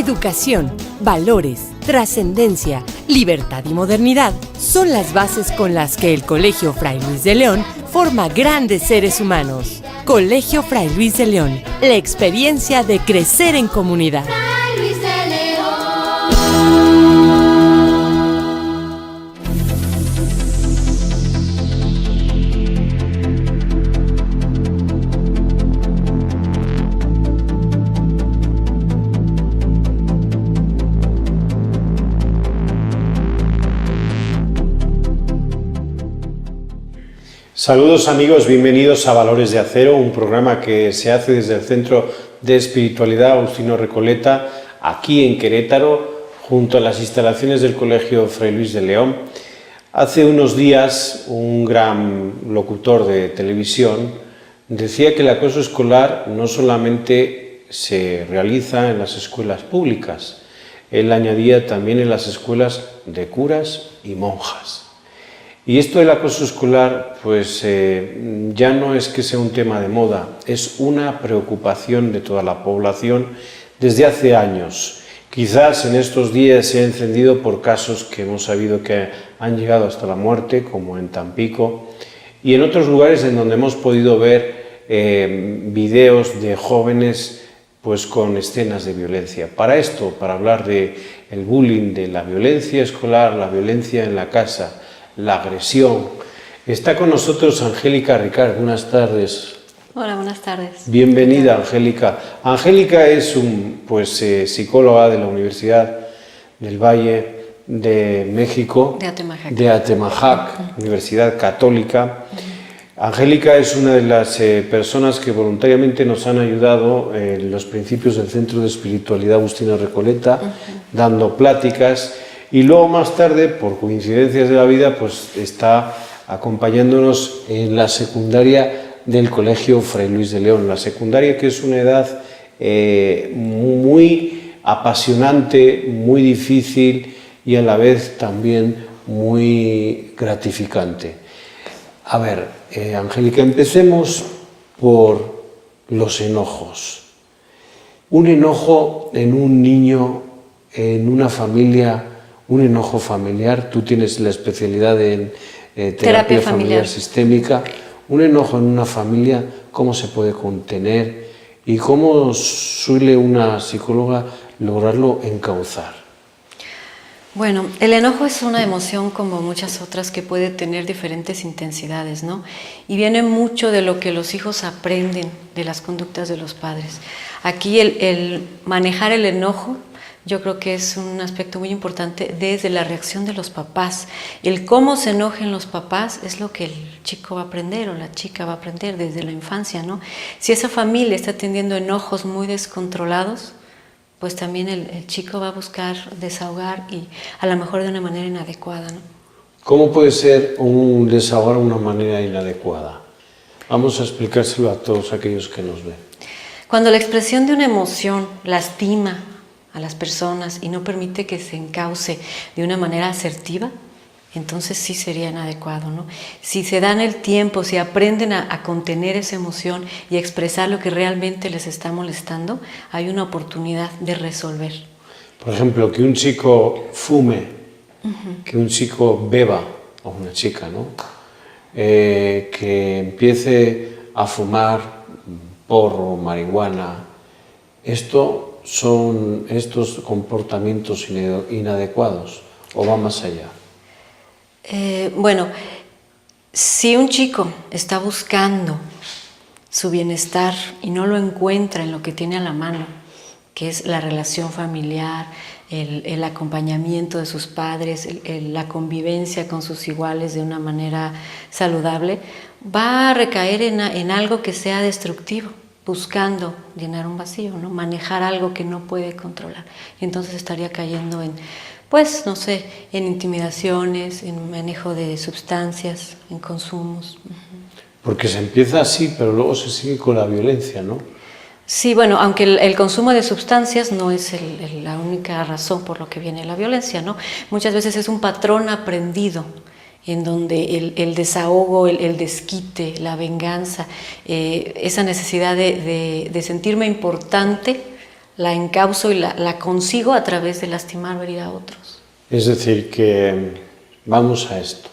Educación, valores, trascendencia, libertad y modernidad son las bases con las que el Colegio Fray Luis de León forma grandes seres humanos. Colegio Fray Luis de León, la experiencia de crecer en comunidad. Fray Luis de León. Saludos amigos, bienvenidos a Valores de Acero, un programa que se hace desde el Centro de Espiritualidad Agustino Recoleta, aquí en Querétaro, junto a las instalaciones del Colegio Fray Luis de León. Hace unos días un gran locutor de televisión decía que el acoso escolar no solamente se realiza en las escuelas públicas, él añadía también en las escuelas de curas y monjas. Y esto del acoso escolar, pues ya no es que sea un tema de moda, es una preocupación de toda la población desde hace años. Quizás en estos días se ha encendido por casos que hemos sabido que han llegado hasta la muerte, como en Tampico, y en otros lugares en donde hemos podido ver videos de jóvenes pues con escenas de violencia. Para esto, para hablar del bullying, de la violencia escolar, la violencia en la casa, la agresión. Está con nosotros Angélica Ricard. Buenas tardes. Hola, buenas tardes. Bienvenida, Angélica. Angélica es psicóloga de la Universidad del Valle de México, de Atemajac, Universidad Católica. Angélica es una de las personas que voluntariamente nos han ayudado en los principios del Centro de Espiritualidad Agustino Recoleta, dando pláticas. Y luego más tarde, por coincidencias de la vida, pues está acompañándonos en la secundaria del Colegio Fray Luis de León. La secundaria, que es una edad muy apasionante, muy difícil y a la vez también muy gratificante. A ver, Angélica, empecemos por los enojos. Un enojo en un niño, en una familia, un enojo familiar, tú tienes la especialidad en terapia familiar sistémica, un enojo en una familia, ¿cómo se puede contener y cómo suele una psicóloga lograrlo encauzar? Bueno, el enojo es una emoción como muchas otras que puede tener diferentes intensidades, ¿no? Y viene mucho de lo que los hijos aprenden de las conductas de los padres. Aquí el manejar el enojo, yo creo que es un aspecto muy importante desde la reacción de los papás. El cómo se enojen los papás es lo que el chico va a aprender o la chica va a aprender desde la infancia, ¿no? Si esa familia está teniendo enojos muy descontrolados, pues también el chico va a buscar desahogar y a lo mejor de una manera inadecuada, ¿no? ¿Cómo puede ser un desahogar de una manera inadecuada? Vamos a explicárselo a todos aquellos que nos ven. Cuando la expresión de una emoción lastima a las personas y no permite que se encauce de una manera asertiva, entonces sí sería inadecuado, ¿no? Si se dan el tiempo, si aprenden a contener esa emoción y a expresar lo que realmente les está molestando, hay una oportunidad de resolver. Por ejemplo, que un chico fume, que un chico beba, o una chica, ¿no? Que empiece a fumar porro, marihuana. ¿Son estos comportamientos inadecuados o va más allá? Bueno, si un chico está buscando su bienestar y no lo encuentra en lo que tiene a la mano, que es la relación familiar, el acompañamiento de sus padres, la convivencia con sus iguales de una manera saludable, va a recaer en algo que sea destructivo, buscando llenar un vacío, ¿no? Manejar algo que no puede controlar. Y entonces estaría cayendo en, pues, no sé, en intimidaciones, en manejo de sustancias, en consumos. Porque se empieza así, pero luego se sigue con la violencia, ¿no? Sí, bueno, aunque el consumo de sustancias no es la única razón por lo que viene la violencia, ¿no? Muchas veces es un patrón aprendido en donde el desahogo, el desquite, la venganza, esa necesidad de sentirme importante, la encauzo y la consigo a través de lastimar o herir a otros. Es decir, que vamos a esto.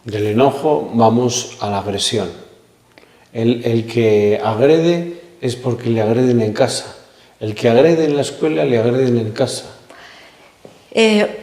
Del enojo vamos a la agresión. El que agrede es porque le agreden en casa. El que agrede en la escuela le agreden en casa.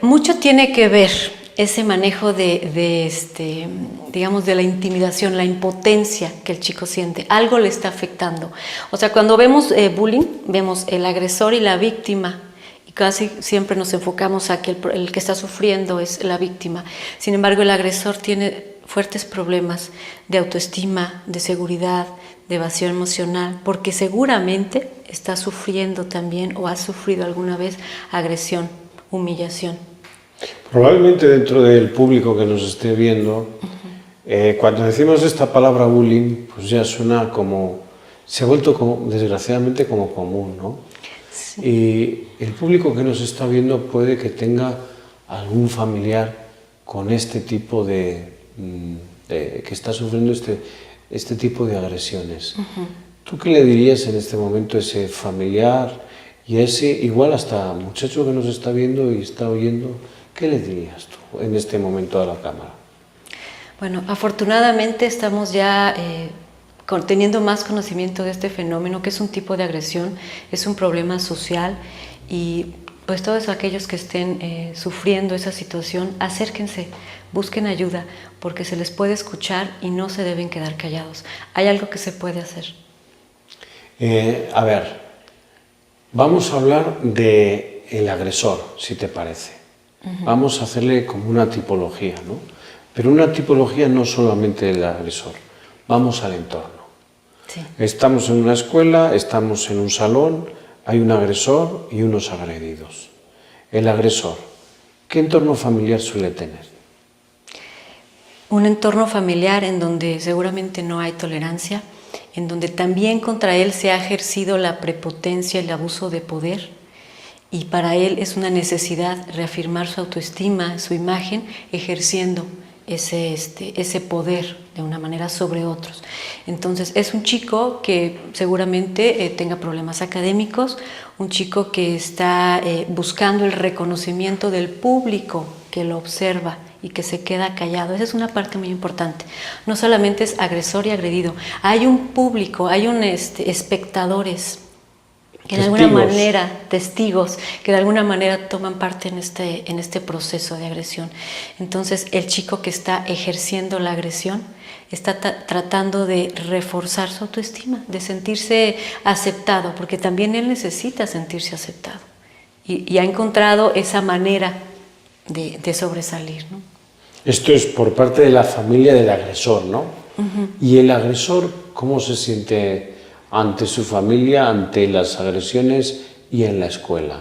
Mucho tiene que ver ese manejo digamos, de la intimidación, la impotencia que el chico siente. Algo le está afectando. O sea, cuando vemos bullying, vemos el agresor y la víctima. Y casi siempre nos enfocamos a que el que está sufriendo es la víctima. Sin embargo, el agresor tiene fuertes problemas de autoestima, de seguridad, de vacío emocional, porque seguramente está sufriendo también o ha sufrido alguna vez agresión, humillación. Probablemente dentro del público que nos esté viendo, cuando decimos esta palabra bullying, pues ya suena como, se ha vuelto desgraciadamente como común, ¿no? Sí. Y el público que nos está viendo puede que tenga algún familiar con este tipo que está sufriendo este tipo de agresiones. ¿Tú qué le dirías en este momento a ese familiar y a ese, igual hasta muchacho que nos está viendo y está oyendo? ¿Qué le dirías tú en este momento a la cámara? Bueno, afortunadamente estamos ya teniendo más conocimiento de este fenómeno, que es un tipo de agresión, es un problema social, y pues todos aquellos que estén sufriendo esa situación, acérquense, busquen ayuda, porque se les puede escuchar y no se deben quedar callados. Hay algo que se puede hacer. A ver, vamos a hablar del agresor, si te parece. Vamos a hacerle como una tipología, ¿no? Pero una tipología no solamente del agresor, vamos al entorno. Sí. Estamos en una escuela, estamos en un salón, hay un agresor y unos agredidos. El agresor, ¿qué entorno familiar suele tener? Un entorno familiar en donde seguramente no hay tolerancia, en donde también contra él se ha ejercido la prepotencia y el abuso de poder, y para él es una necesidad reafirmar su autoestima, su imagen, ejerciendo ese poder de una manera sobre otros. Entonces es un chico que seguramente tenga problemas académicos, un chico que está buscando el reconocimiento del público que lo observa y que se queda callado. Esa es una parte muy importante. No solamente es agresor y agredido, hay un público, hay espectadores que de alguna manera, testigos, que de alguna manera toman parte en este proceso de agresión. Entonces, el chico que está ejerciendo la agresión está tratando de reforzar su autoestima, de sentirse aceptado, porque también él necesita sentirse aceptado. Y ha encontrado esa manera de sobresalir, ¿no? Esto es por parte de la familia del agresor, ¿no? Y el agresor, ¿cómo se siente ante su familia, ante las agresiones y en la escuela?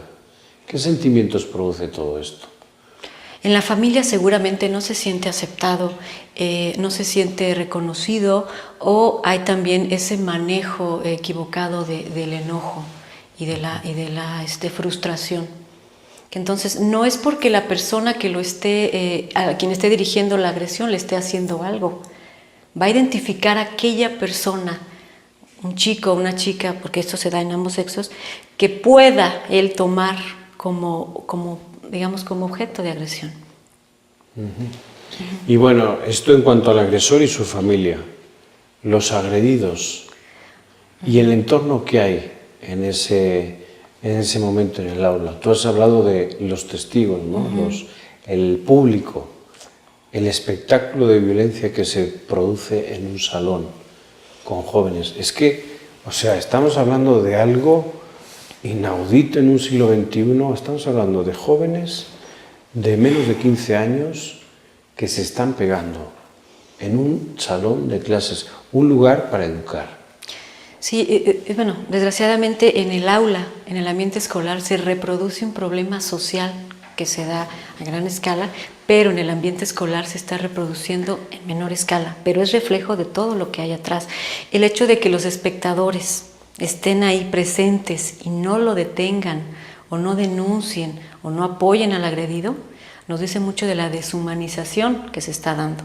¿Qué sentimientos produce todo esto? En la familia seguramente no se siente aceptado, no se siente reconocido, o hay también ese manejo equivocado del enojo y de la frustración. Que entonces no es porque la persona que a quien esté dirigiendo la agresión le esté haciendo algo. Va a identificar a aquella persona, un chico o una chica, porque esto se da en ambos sexos, que pueda él tomar como objeto de agresión. Y bueno, esto en cuanto al agresor y su familia, los agredidos y el entorno que hay en ese momento en el aula. Tú has hablado de los testigos, ¿no? El público, el espectáculo de violencia que se produce en un salón con jóvenes. Es que, o sea, estamos hablando de algo inaudito en un siglo XXI, estamos hablando de jóvenes de menos de 15 años que se están pegando en un salón de clases, un lugar para educar. Sí, bueno, desgraciadamente en el aula, en el ambiente escolar, se reproduce un problema social que se da a gran escala, pero en el ambiente escolar se está reproduciendo en menor escala, pero es reflejo de todo lo que hay atrás. El hecho de que los espectadores estén ahí presentes y no lo detengan, o no denuncien, o no apoyen al agredido, nos dice mucho de la deshumanización que se está dando.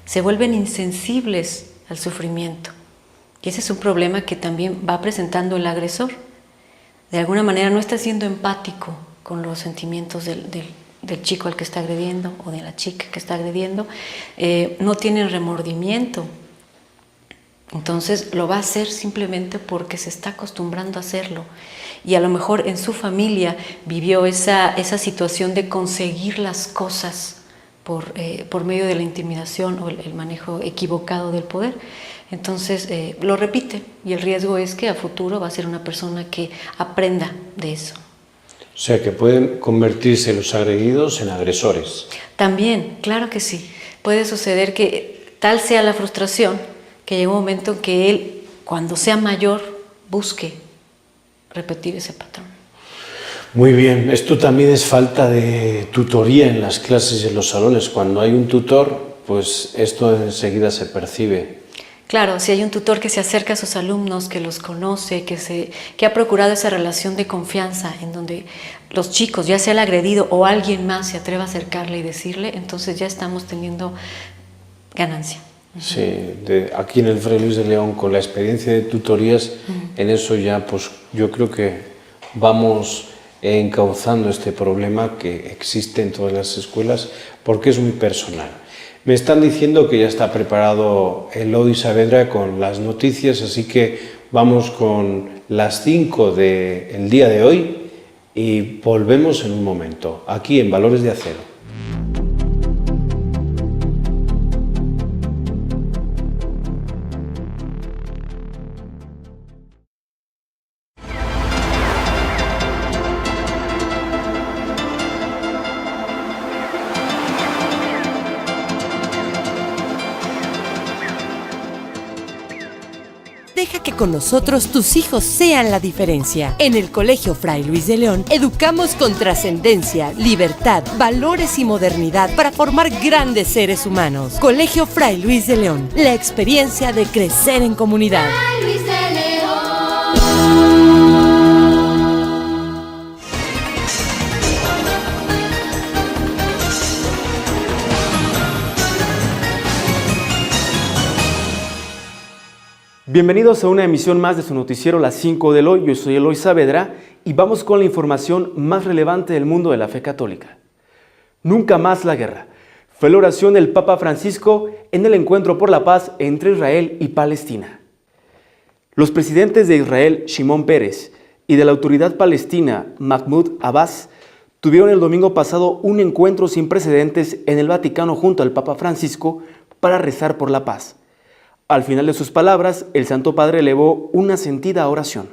Se vuelven insensibles al sufrimiento. Y ese es un problema que también va presentando el agresor. de alguna manera no está siendo empático con los sentimientos del chico al que está agrediendo o de la chica que está agrediendo, no tienen remordimiento. Entonces lo va a hacer simplemente porque se está acostumbrando a hacerlo. Y a lo mejor en su familia vivió esa situación de conseguir las cosas por medio de la intimidación o el manejo equivocado del poder. Entonces lo repite, y el riesgo es que a futuro va a ser una persona que aprenda de eso. O sea, que pueden convertirse los agredidos en agresores. También, claro que sí. Puede suceder que tal sea la frustración que llegue un momento en que él, cuando sea mayor, busque repetir ese patrón. Muy bien, esto también es falta de tutoría en las clases y en los salones. Cuando hay un tutor, pues esto enseguida se percibe. Claro, si hay un tutor que se acerca a sus alumnos, que los conoce, que ha procurado esa relación de confianza en donde los chicos, ya sea el agredido o alguien más, se atreva a acercarle y decirle, entonces ya estamos teniendo ganancia. Sí, aquí en el Fray Luis de León, con la experiencia de tutorías, en eso ya pues yo creo que vamos encauzando este problema que existe en todas las escuelas, porque es muy personal. Me están diciendo que ya está preparado Eloy Saavedra con las noticias, así que vamos con las 5 del día de hoy y volvemos en un momento, aquí en Valores de Acero. Deja que con nosotros tus hijos sean la diferencia. En el Colegio Fray Luis de León educamos con trascendencia, libertad, valores y modernidad para formar grandes seres humanos. Colegio Fray Luis de León, la experiencia de crecer en comunidad. Fray Luis de León. Bienvenidos a una emisión más de su noticiero Las 5 del Hoy. Yo soy Eloy Saavedra y vamos con la información más relevante del mundo de la fe católica. Nunca más la guerra. Fue la oración del Papa Francisco en el encuentro por la paz entre Israel y Palestina. Los presidentes de Israel, Shimon Peres, y de la autoridad palestina, Mahmoud Abbas, tuvieron el domingo pasado un encuentro sin precedentes en el Vaticano junto al Papa Francisco para rezar por la paz. Al final de sus palabras, el Santo Padre elevó una sentida oración.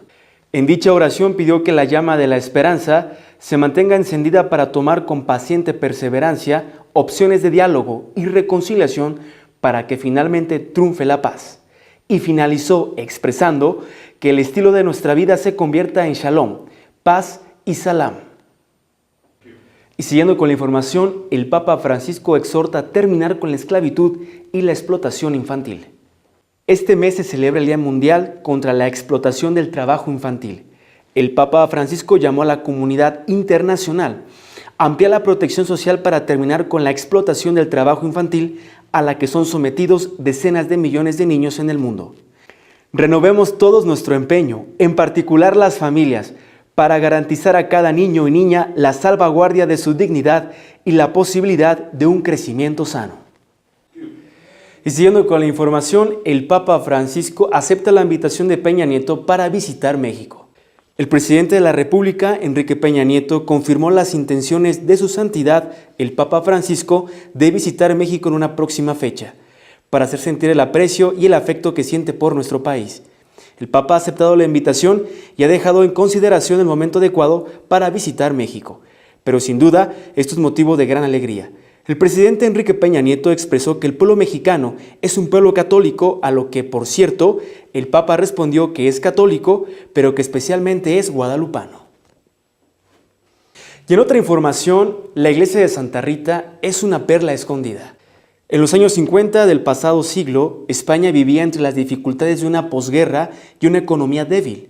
En dicha oración pidió que la llama de la esperanza se mantenga encendida para tomar con paciente perseverancia opciones de diálogo y reconciliación para que finalmente triunfe la paz. Y finalizó expresando que el estilo de nuestra vida se convierta en shalom, paz y salam. Y siguiendo con la información, el Papa Francisco exhorta a terminar con la esclavitud y la explotación infantil. Este mes se celebra el Día Mundial contra la Explotación del Trabajo Infantil. El Papa Francisco llamó a la comunidad internacional a ampliar la protección social para terminar con la explotación del trabajo infantil a la que son sometidos decenas de millones de niños en el mundo. Renovemos todos nuestro empeño, en particular las familias, para garantizar a cada niño y niña la salvaguardia de su dignidad y la posibilidad de un crecimiento sano. Y siguiendo con la información, el Papa Francisco acepta la invitación de Peña Nieto para visitar México. El presidente de la República, Enrique Peña Nieto, confirmó las intenciones de su santidad, el Papa Francisco, de visitar México en una próxima fecha, para hacer sentir el aprecio y el afecto que siente por nuestro país. El Papa ha aceptado la invitación y ha dejado en consideración el momento adecuado para visitar México. Pero sin duda, esto es motivo de gran alegría. El presidente Enrique Peña Nieto expresó que el pueblo mexicano es un pueblo católico, a lo que, por cierto, el Papa respondió que es católico, pero que especialmente es guadalupano. Y en otra información, la iglesia de Santa Rita es una perla escondida. En los años 50 del pasado siglo, España vivía entre las dificultades de una posguerra y una economía débil.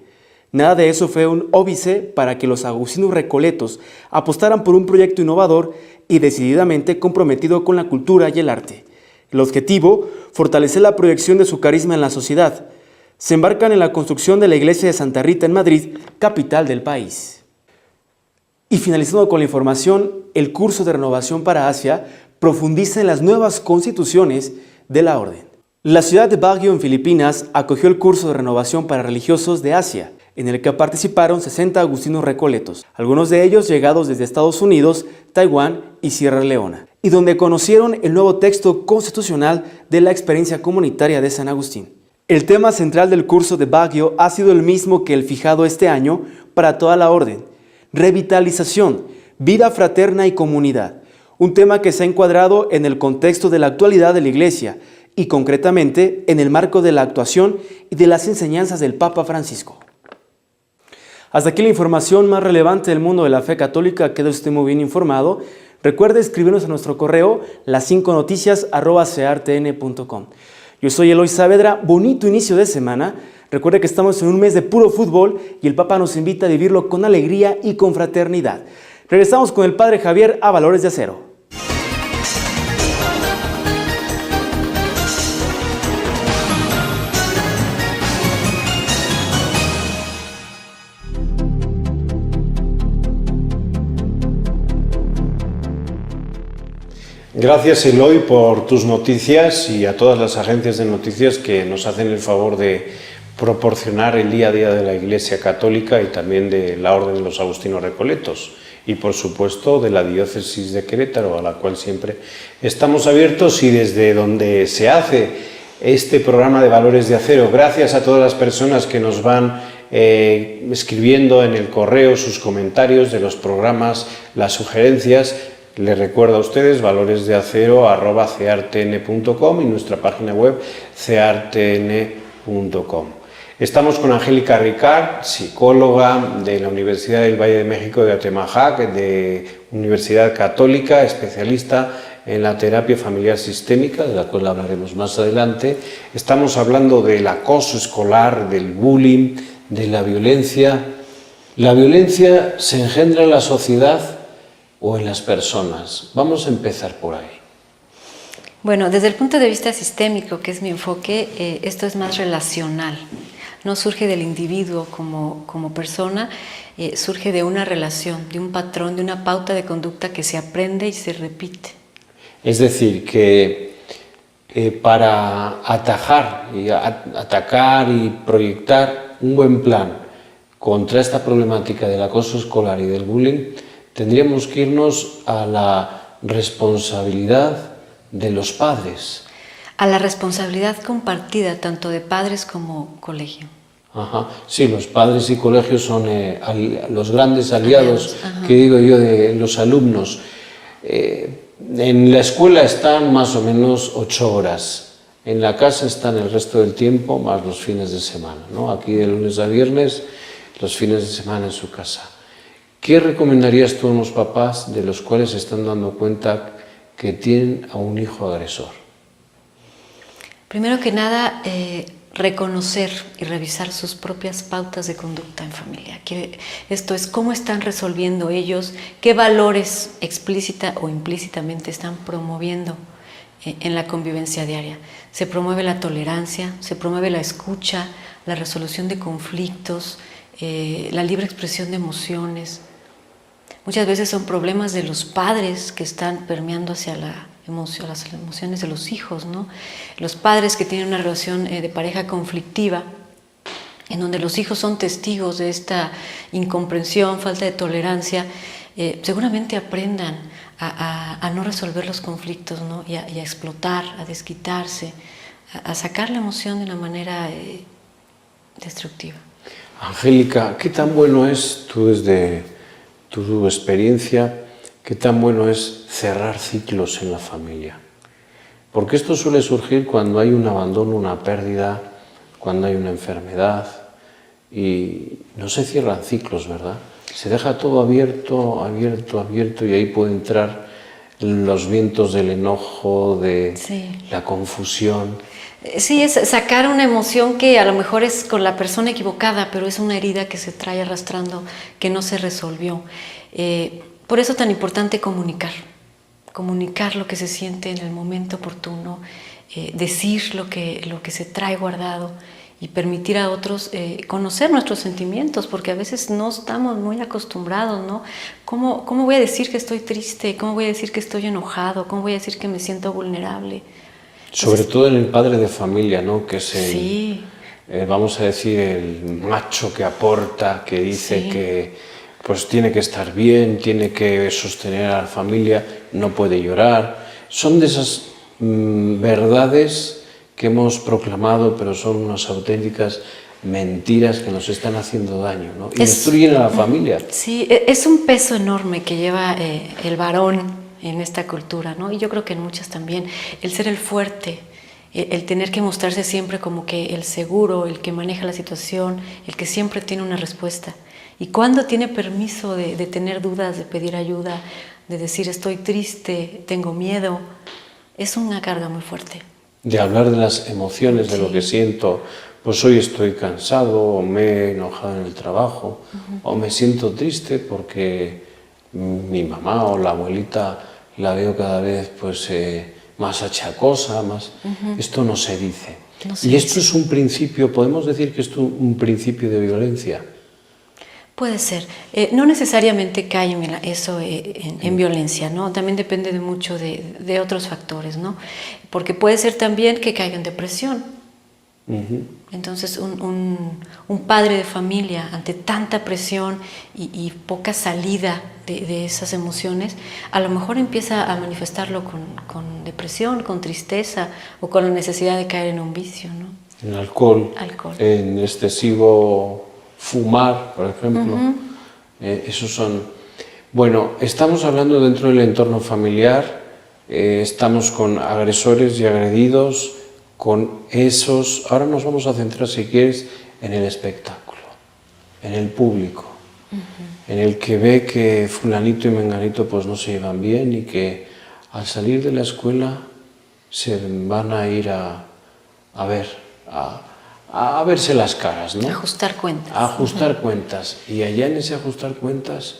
Nada de eso fue un óbice para que los agustinos recoletos apostaran por un proyecto innovador y decididamente comprometido con la cultura y el arte. El objetivo, fortalecer la proyección de su carisma en la sociedad. se embarcan en la construcción de la iglesia de Santa Rita en Madrid, capital del país. Y finalizando con la información, el curso de renovación para Asia profundiza en las nuevas constituciones de la orden. La ciudad de Baguio, en Filipinas, acogió el curso de renovación para religiosos de Asia, en el que participaron 60 agustinos recoletos, algunos de ellos llegados desde Estados Unidos, Taiwán y Sierra Leona, y donde conocieron el nuevo texto constitucional de la experiencia comunitaria de San Agustín. El tema central del curso de Baguio ha sido el mismo que el fijado este año para toda la orden: revitalización, vida fraterna y comunidad, un tema que se ha encuadrado en el contexto de la actualidad de la Iglesia y concretamente en el marco de la actuación y de las enseñanzas del Papa Francisco. Hasta aquí la información más relevante del mundo de la fe católica. Queda usted muy bien informado. Recuerde escribirnos a nuestro correo las5noticias@cartn.com. Yo soy Eloy Saavedra. Bonito inicio de semana. Recuerde que estamos en un mes de puro fútbol y el Papa nos invita a vivirlo con alegría y con fraternidad. Regresamos con el Padre Javier a Valores de Acero. Gracias, Eloy, por tus noticias y a todas las agencias de noticias que nos hacen el favor de proporcionar el día a día de la Iglesia Católica y también de la Orden de los Agustinos Recoletos y, por supuesto, de la Diócesis de Querétaro, a la cual siempre estamos abiertos y desde donde se hace este programa de Valores de Acero. Gracias a todas las personas que nos van escribiendo en el correo sus comentarios de los programas, las sugerencias. Les recuerdo a ustedes valoresdeacero@ceartn.com y nuestra página web ceartn.com. Estamos con Angélica Ricard, psicóloga de la Universidad del Valle de México de Atemajac, de Universidad Católica, especialista en la terapia familiar sistémica, de la cual hablaremos más adelante. Estamos hablando del acoso escolar, del bullying, de la violencia. ¿La violencia se engendra en la sociedad o en las personas? Vamos a empezar por ahí. Bueno, desde el punto de vista sistémico, que es mi enfoque, esto es más relacional. No surge del individuo como persona, surge de una relación, de un patrón, de una pauta de conducta que se aprende y se repite. Es decir, que para atacar y proyectar un buen plan contra esta problemática del acoso escolar y del bullying, tendríamos que irnos a la responsabilidad de los padres. A la responsabilidad compartida tanto de padres como colegio. Ajá. Sí, los padres y colegios son los grandes aliados, que digo yo, de los alumnos. En la escuela están más o menos 8 horas, en la casa están el resto del tiempo, más los fines de semana, ¿no? Aquí de lunes a viernes, los fines de semana en su casa. ¿Qué recomendarías tú a unos papás de los cuales se están dando cuenta que tienen a un hijo agresor? Primero que nada, reconocer y revisar sus propias pautas de conducta en familia. Esto es, cómo están resolviendo ellos, qué valores explícita o implícitamente están promoviendo en la convivencia diaria. Se promueve la tolerancia, se promueve la escucha, la resolución de conflictos, la libre expresión de emociones. Muchas veces son problemas de los padres que están permeando hacia las emociones de los hijos, ¿no? Los padres que tienen una relación de pareja conflictiva, en donde los hijos son testigos de esta incomprensión, falta de tolerancia, seguramente aprendan a no resolver los conflictos, ¿no? y a explotar, a desquitarse, a sacar la emoción de una manera destructiva. Angélica, ¿qué tan bueno es, tú desde tu experiencia, qué tan bueno es cerrar ciclos en la familia? Porque esto suele surgir cuando hay un abandono, una pérdida, cuando hay una enfermedad y no se cierran ciclos, ¿verdad? Se deja todo abierto, abierto, abierto y ahí puede entrar los vientos del enojo, de la confusión. Sí, es sacar una emoción que a lo mejor es con la persona equivocada, pero es una herida que se trae arrastrando, que no se resolvió. Por eso es tan importante comunicar lo que se siente en el momento oportuno, decir lo que se trae guardado y permitir a otros conocer nuestros sentimientos, porque a veces no estamos muy acostumbrados, ¿no? ¿Cómo voy a decir que estoy triste? ¿Cómo voy a decir que estoy enojado? ¿Cómo voy a decir que me siento vulnerable? Sobre todo en el padre de familia, ¿no? Que es el, Sí. vamos a decir, el macho que aporta, que dice Sí. que pues tiene que estar bien, tiene que sostener a la familia, no puede llorar. Son de esas verdades que hemos proclamado, pero son unas auténticas mentiras que nos están haciendo daño, ¿no? Y destruyen a la familia. Sí, es un peso enorme que lleva el varón en esta cultura, ¿no? Y yo creo que en muchas también, el ser el fuerte, el tener que mostrarse siempre como que el seguro, el que maneja la situación, el que siempre tiene una respuesta. Y cuando tiene permiso de tener dudas, de pedir ayuda, de decir estoy triste, tengo miedo, es una carga muy fuerte. De hablar de las emociones, de lo que siento, pues hoy estoy cansado, o me he enojado en el trabajo, o me siento triste porque mi mamá o la abuelita la veo cada vez pues más achacosa, más... Esto no se dice. No se y esto dice. es un principio, podemos decir que esto es un principio de violencia. Puede ser. No necesariamente cae eso en violencia, ¿no? También depende de mucho de otros factores, ¿no? Porque puede ser también que caiga en depresión. Entonces, un padre de familia ante tanta presión y poca salida de esas emociones, a lo mejor empieza a manifestarlo con depresión, con tristeza o con la necesidad de caer en un vicio, ¿no? En alcohol, Alcohol. en excesivo fumar, por ejemplo. Esos son... Bueno, estamos hablando dentro del entorno familiar, estamos con agresores y agredidos, con esos... Ahora nos vamos a centrar, si quieres, en el espectáculo, en el público, en el que ve que fulanito y menganito pues no se llevan bien y que al salir de la escuela se van a ir a verse las caras, ¿no? Ajustar cuentas. A ajustar cuentas. Y allá en ese ajustar cuentas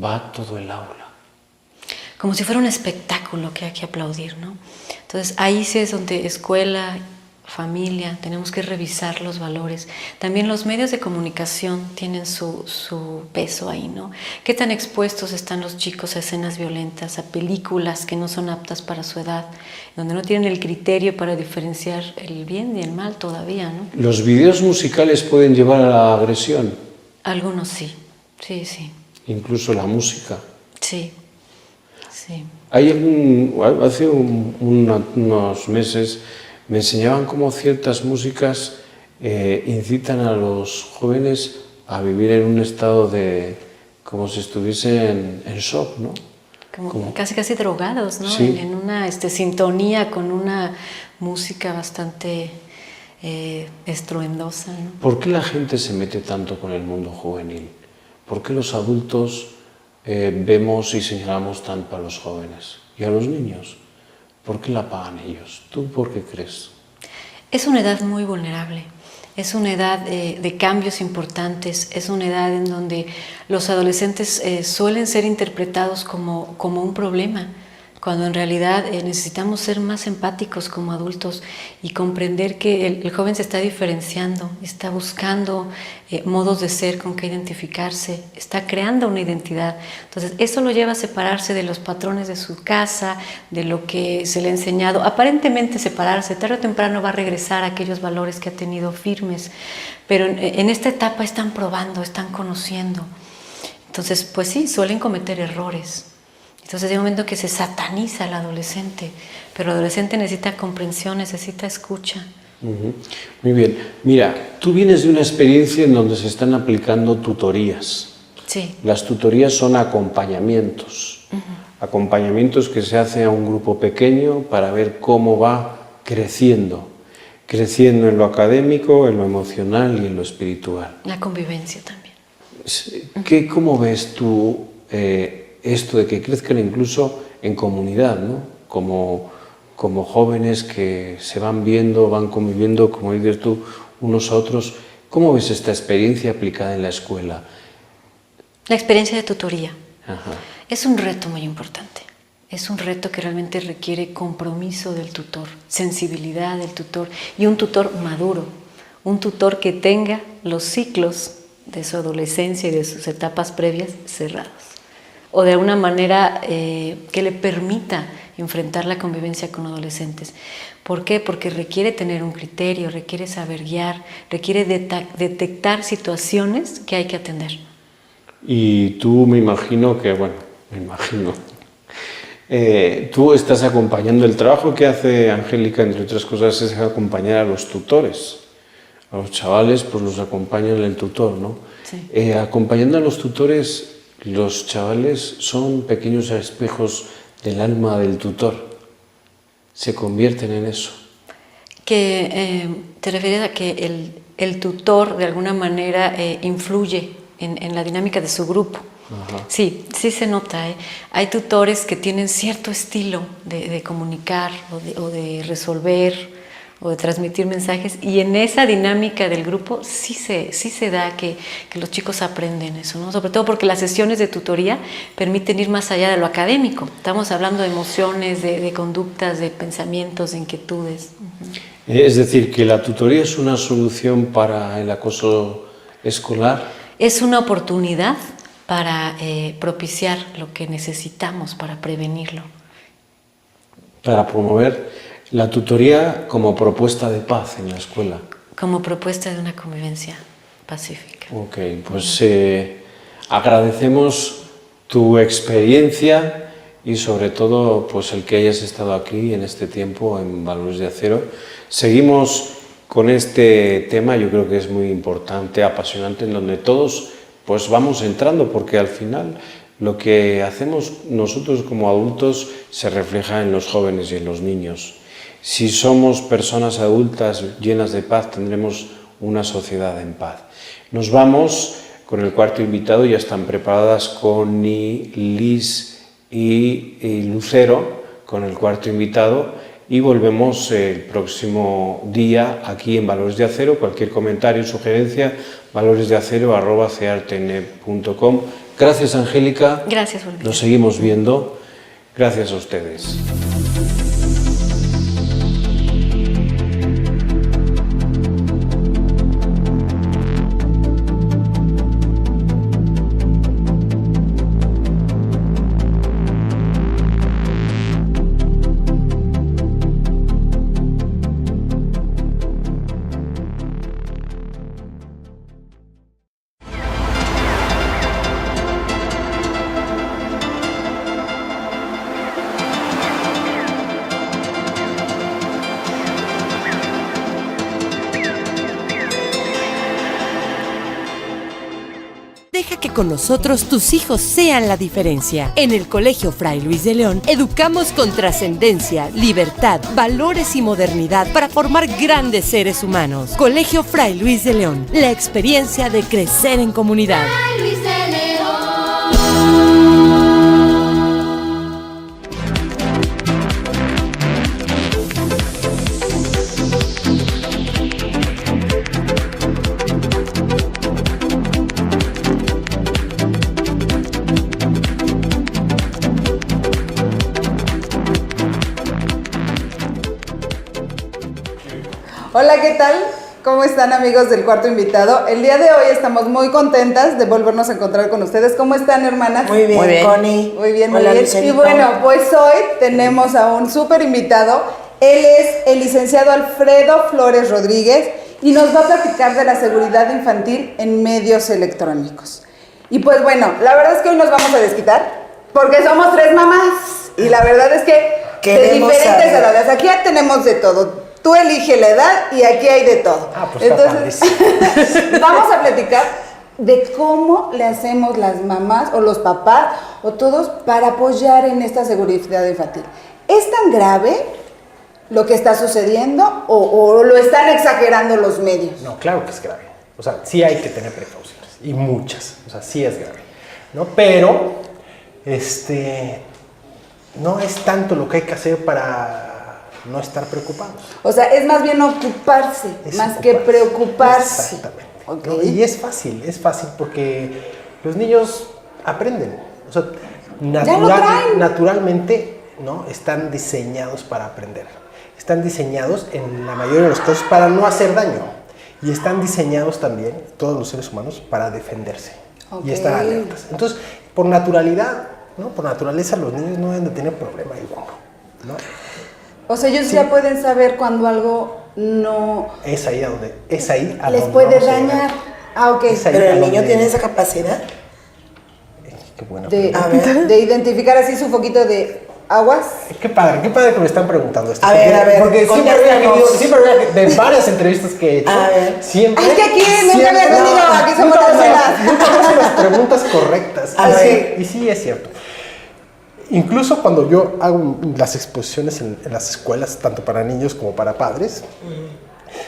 va todo el aula. Como si fuera un espectáculo que hay que aplaudir, ¿no? Entonces ahí sí es donde escuela, familia, tenemos que revisar los valores. También los medios de comunicación tienen su peso ahí, ¿no? ¿Qué tan expuestos están los chicos a escenas violentas, a películas que no son aptas para su edad, donde no tienen el criterio para diferenciar el bien y el mal todavía, ¿no? ¿Los videos musicales pueden llevar a la agresión? Algunos sí, sí, sí. Incluso la música. Sí, sí. Hace unos meses me enseñaban cómo ciertas músicas incitan a los jóvenes a vivir en un estado de como si estuviesen en shock, ¿no? Como casi drogados, ¿no? Sí. En una sintonía con una música bastante estruendosa, ¿no? ¿Por qué la gente se mete tanto con el mundo juvenil? ¿Por qué los adultos vemos y señalamos tanto a los jóvenes y a los niños? ¿Por qué la pagan ellos? ¿Tú por qué crees? Es una edad muy vulnerable, es una edad de cambios importantes, es una edad en donde los adolescentes suelen ser interpretados como un problema, cuando en realidad necesitamos ser más empáticos como adultos y comprender que el joven se está diferenciando, está buscando modos de ser con que identificarse, está creando una identidad. Entonces eso lo lleva a separarse de los patrones de su casa, de lo que se le ha enseñado, aparentemente separarse, tarde o temprano va a regresar a aquellos valores que ha tenido firmes, pero en esta etapa están probando, están conociendo. Entonces pues sí, suelen cometer errores. Entonces hay un momento que se sataniza al adolescente, pero el adolescente necesita comprensión, necesita escucha. Muy bien. Mira, tú vienes de una experiencia en donde se están aplicando tutorías. Sí. Las tutorías son acompañamientos. Acompañamientos que se hace a un grupo pequeño para ver cómo va creciendo. Creciendo en lo académico, en lo emocional y en lo espiritual. La convivencia también. ¿Cómo ves tú esto de que crezcan incluso en comunidad, ¿no? Como jóvenes que se van viendo, van conviviendo, como dices tú, unos a otros? ¿Cómo ves esta experiencia aplicada en la escuela? La experiencia de tutoría. Ajá. Es un reto muy importante. Es un reto que realmente requiere compromiso del tutor, sensibilidad del tutor y un tutor maduro. un tutor que tenga los ciclos de su adolescencia y de sus etapas previas cerrados, o de alguna manera que le permita enfrentar la convivencia con adolescentes. ¿Por qué? Porque requiere tener un criterio, requiere saber guiar, requiere detectar situaciones que hay que atender. Y tú me imagino, tú estás acompañando, el trabajo que hace Angélica, entre otras cosas, es acompañar a los tutores. A los chavales, pues los acompaña el tutor, ¿no? Sí. Acompañando a los tutores, los chavales son pequeños espejos del alma del tutor. Se convierten en eso. Que te refieres a que el tutor de alguna manera influye en la dinámica de su grupo. Ajá. Sí, sí se nota. Hay tutores que tienen cierto estilo de comunicar o de resolver o de transmitir mensajes, y en esa dinámica del grupo sí se da que los chicos aprenden eso, ¿no? Sobre todo porque las sesiones de tutoría permiten ir más allá de lo académico. Estamos hablando de emociones, de conductas, de pensamientos, de inquietudes. Es decir, que la tutoría es una solución para el acoso escolar. Es una oportunidad para propiciar lo que necesitamos para prevenirlo. Para promover la tutoría como propuesta de paz en la escuela. Como propuesta de una convivencia pacífica. Ok, pues agradecemos tu experiencia y sobre todo pues el que hayas estado aquí en este tiempo en Valores de Acero. Seguimos con este tema, yo creo que es muy importante, apasionante, en donde todos pues vamos entrando, porque al final lo que hacemos nosotros como adultos se refleja en los jóvenes y en los niños. Si somos personas adultas llenas de paz, tendremos una sociedad en paz. Nos vamos con el cuarto invitado, ya están preparadas Connie, Liz y Lucero con el cuarto invitado, y volvemos el próximo día aquí en Valores de Acero. Cualquier comentario, sugerencia, valoresdeacero@ceartene.com. Gracias, Angélica. Gracias, Olivia. Nos seguimos viendo. Gracias a ustedes. Deja que con nosotros tus hijos sean la diferencia. En el Colegio Fray Luis de León educamos con trascendencia, libertad, valores y modernidad para formar grandes seres humanos. Colegio Fray Luis de León, la experiencia de crecer en comunidad. Fray Luis de León. Hola, ¿qué tal? ¿Cómo están, amigos del cuarto invitado? El día de hoy estamos muy contentas de volvernos a encontrar con ustedes. ¿Cómo están, hermanas? Muy bien, Connie. Muy bien, muy Hola, bien. Lucerito. Y bueno, pues hoy tenemos a un súper invitado. Él es el licenciado Alfredo Flores Rodríguez y nos va a platicar de la seguridad infantil en medios electrónicos. Y pues bueno, la verdad es que hoy nos vamos a desquitar porque somos tres mamás y la verdad es que de Queremos diferentes saber. edades. Aquí ya tenemos de todo. Tú elige la edad y aquí hay de todo. Pues entonces vamos a platicar de cómo le hacemos las mamás o los papás o todos para apoyar en esta seguridad infantil. ¿Es tan grave lo que está sucediendo o lo están exagerando los medios? No, claro que es grave. O sea, sí hay que tener precauciones, y muchas. O sea, sí es grave, ¿no? Pero, no es tanto lo que hay que hacer para no estar preocupados. O sea, es más bien ocuparse, Es más que ocuparse. preocuparse. Exactamente. Ok. ¿No? Y es fácil porque los niños aprenden. O sea, Ya lo traen. naturalmente, ¿no? Están diseñados para aprender. Están diseñados, en la mayoría de los casos, para no hacer daño. y están diseñados también, todos los seres humanos, para defenderse y estar alertas. Entonces, por naturalidad, ¿no? Por naturaleza, los niños no deben de tener problema alguno, ¿no? O sea, ellos ya pueden saber cuando algo no Es ahí a donde les puede dañar. Ah, ok. Es ahí Pero a el niño donde- tiene esa capacidad. Qué buena De, pregunta. A ver. de identificar así su foquito de aguas. Qué padre que me están preguntando esto. A ver, porque siempre había de varias entrevistas que he hecho. A ver. Siempre. Ay, es que aquí nunca había venido, aquí somos nunca terceras. nunca hacen las preguntas correctas. A ver. Y sí, es cierto. Incluso cuando yo hago las exposiciones en las escuelas, tanto para niños como para padres,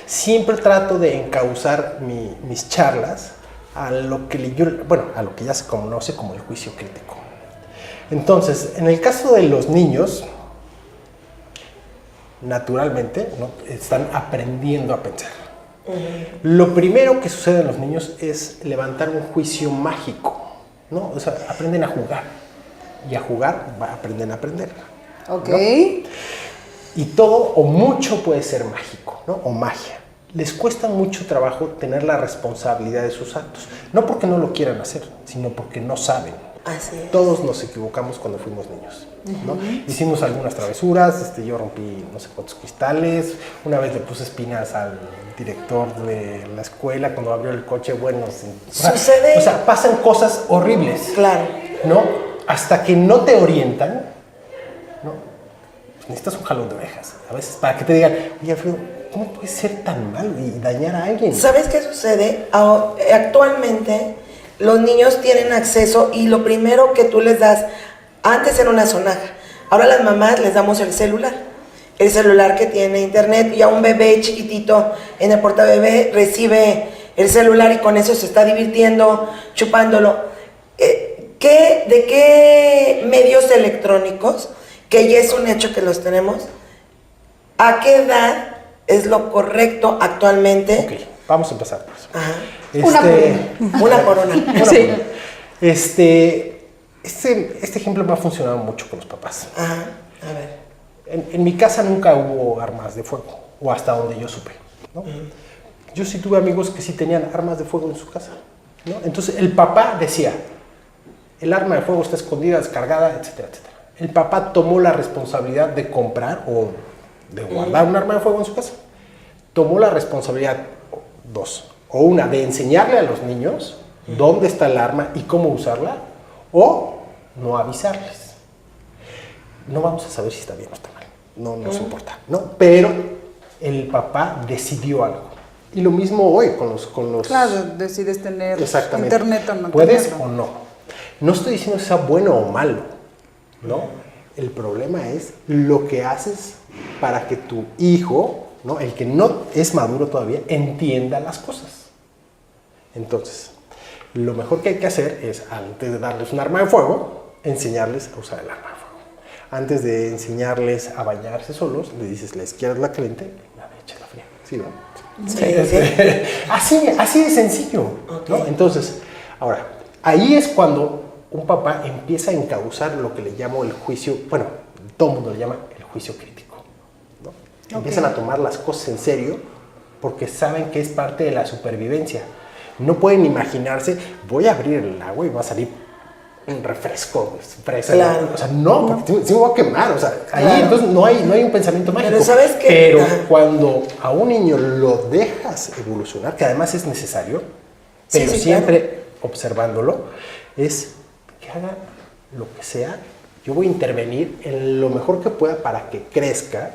siempre trato de encauzar mis charlas a lo que a lo que ya se conoce como el juicio crítico. Entonces, en el caso de los niños, naturalmente, ¿no? Están aprendiendo a pensar. Lo primero que sucede en los niños es levantar un juicio mágico, ¿no? O sea, aprenden a jugar. Y a jugar aprenden a aprender. Ok. ¿No? Y todo o mucho puede ser mágico, ¿no? O magia. Les cuesta mucho trabajo tener la responsabilidad de sus actos. No porque no lo quieran hacer, sino porque no saben. Así es. Todos nos equivocamos cuando fuimos niños, ¿no? Hicimos algunas travesuras, yo rompí no sé cuántos cristales, una vez le puse espinas al director de la escuela cuando abrió el coche, bueno, Sucede. o sea, pasan cosas horribles, Claro. ¿no? Hasta que no te orientan, ¿no? Pues necesitas un jalón de orejas, a veces, para que te digan, oye, Alfredo, ¿cómo puedes ser tan malo y dañar a alguien? ¿Sabes qué sucede? Actualmente los niños tienen acceso y lo primero que tú les das, antes era una sonaja, ahora las mamás les damos el celular que tiene internet, y a un bebé chiquitito en el portabebé recibe el celular y con eso se está divirtiendo, chupándolo. ¿De qué medios electrónicos, que ya es un hecho que los tenemos, a qué edad es lo correcto actualmente? Ok, vamos a empezar por eso. Ajá. Una por una. Una por una. Sí. Este ejemplo me ha funcionado mucho con los papás. Ajá, a ver. En mi casa nunca hubo armas de fuego, o hasta donde yo supe, ¿no? Yo sí tuve amigos que sí tenían armas de fuego en su casa, ¿no? Entonces el papá decía, el arma de fuego está escondida, descargada, etcétera, etcétera. El papá tomó la responsabilidad de comprar o de guardar un arma de fuego en su casa. Tomó la responsabilidad, o una, de enseñarle a los niños dónde está el arma y cómo usarla, o no avisarles. No vamos a saber si está bien o está mal, no nos importa, ¿no? Pero el papá decidió algo. Y lo mismo hoy con los Claro, decides tener exactamente. internet o no ¿Puedes tenerlo. o no? No estoy diciendo que sea bueno o malo, ¿no? El problema es lo que haces para que tu hijo, ¿no? El que no es maduro todavía, entienda las cosas. Entonces, lo mejor que hay que hacer es, antes de darles un arma de fuego, enseñarles a usar el arma de fuego. Antes de enseñarles a bañarse solos, le dices, ¿la izquierda es la caliente? La derecha es la fría. ¿Sí, no? Sí. Así de sencillo, ¿no? Entonces, ahora, ahí es cuando un papá empieza a encauzar lo que le llamo el juicio, bueno, todo el mundo le llama el juicio crítico, ¿no? Empiezan a tomar las cosas en serio porque saben que es parte de la supervivencia. No pueden imaginarse, voy a abrir el agua y va a salir un refresco, fresa. Claro. O sea, no, porque sí me voy a quemar. O sea, ahí Claro. entonces no hay un pensamiento mágico. Pero ¿sabes qué? Pero Ajá. cuando a un niño lo dejas evolucionar, que además es necesario, Sí, pero sí, siempre observándolo, es que haga lo que sea. Yo voy a intervenir en lo mejor que pueda para que crezca,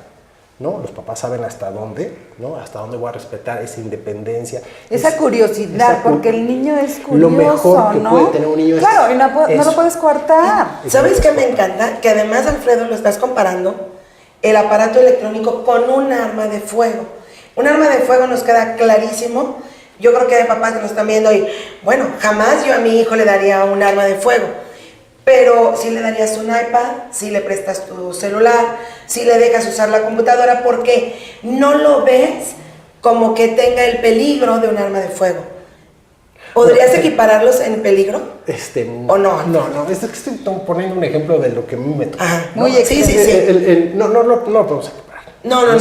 ¿no? Los papás saben hasta dónde, ¿no? Hasta dónde voy a respetar esa independencia. Esa curiosidad, porque el niño es curioso, Lo mejor que ¿no? puede tener un niño es Claro, y no lo eso. puedes coartar. ¿Sabes qué me encanta? Que además, Alfredo, lo estás comparando el aparato electrónico con un arma de fuego. Un arma de fuego nos queda clarísimo. Yo creo que hay papás que nos están viendo y, bueno, jamás yo a mi hijo le daría un arma de fuego. Pero sí le darías un iPad, sí le prestas tu celular, sí le dejas usar la computadora, porque no lo ves como que tenga el peligro de un arma de fuego. ¿Podrías equipararlos en peligro? ¿O no? No, es que estoy poniendo un ejemplo de lo que a mí me toca. Ajá. Muy Sí, sí, sí. No lo podemos equiparar. No.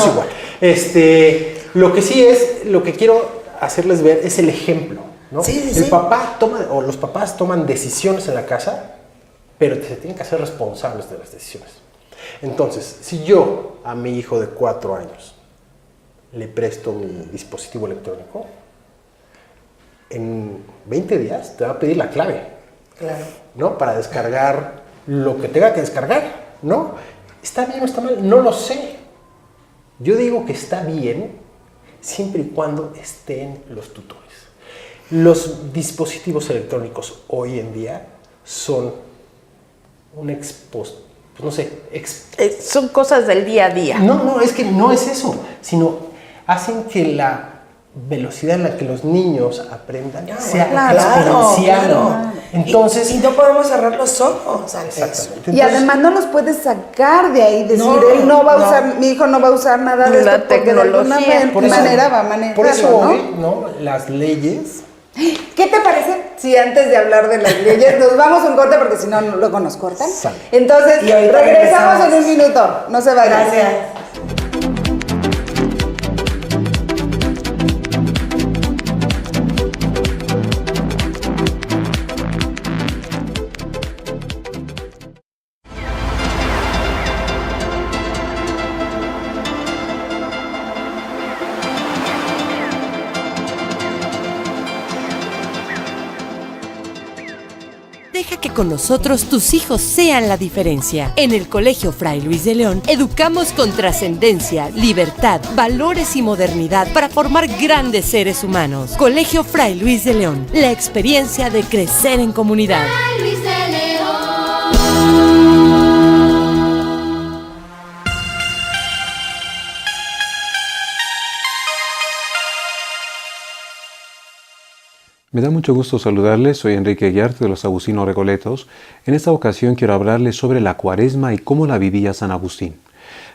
Es igual. Lo que sí es, lo que quiero hacerles ver es el ejemplo, ¿no? Sí, El papá toma, o los papás toman decisiones en la casa, pero se tienen que hacer responsables de las decisiones. Entonces, si yo a mi hijo de 4 años le presto mi dispositivo electrónico, en 20 días te va a pedir la clave, Claro. ¿no? Para descargar lo que tenga que descargar, ¿no? ¿Está bien o está mal? No lo sé. Yo digo que está bien siempre y cuando estén los tutores. Los dispositivos electrónicos hoy en día son Son cosas del día a día. No, es que no es eso, sino hacen que la velocidad en la que los niños aprendan sea exponencial. Claro. Entonces, y no podemos cerrar los ojos ante eso. exactamente. Y además no los puedes sacar de ahí, decir, No, él no va a no. usar, mi hijo no va a usar nada de La esto porque de alguna tecnología. Por eso- manera va a manejarlo, Por eso ¿no? hoy, ¿no? Las leyes. ¿Qué te parece si antes de hablar de las leyes nos vamos a un corte porque si no luego nos cortan? Sale. Entonces, Y ahorita regresamos en regresamos. un minuto. No se vayan. Gracias. Deja que con nosotros tus hijos sean la diferencia. En el Colegio Fray Luis de León educamos con trascendencia, libertad, valores y modernidad para formar grandes seres humanos. Colegio Fray Luis de León, la experiencia de crecer en comunidad. Luis de León. Me da mucho gusto saludarles, soy Enrique Guiarte de los Agustinos Recoletos. En esta ocasión quiero hablarles sobre la Cuaresma y cómo la vivía San Agustín.